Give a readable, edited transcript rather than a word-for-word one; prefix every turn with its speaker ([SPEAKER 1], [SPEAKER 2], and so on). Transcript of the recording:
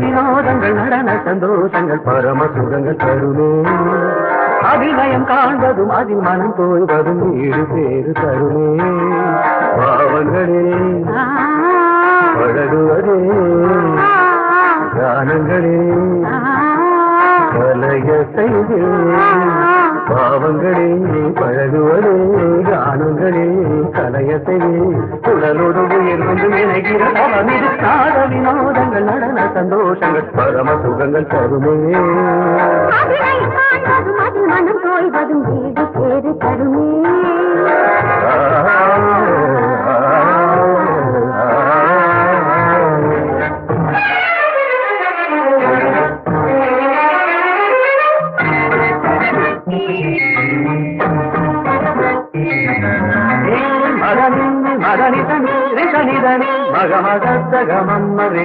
[SPEAKER 1] வினோதங்கள் நடன சந்தோஷங்கள் பரம சுகங்கள் தருமே அபிநயம் காண்பதும் அதில் மனம் தோய்வதும் வீடு பேரு தருமே பாவங்களே பழகுவதே கானங்களே கலைய செய்தே பாவங்களே பழகுவதே கானங்களே கலைய செய்தே உடலோடு உயிர் கொண்டு இணைகிற அவனிது நாட வினோதங்கள் நடன சந்தோஷங்கள் பரம சுகங்கள் தருமே
[SPEAKER 2] மனம் தோய்வதும் வீடு பேரு தருமே
[SPEAKER 1] மகனிதனி மகமகத்தகமம்மரே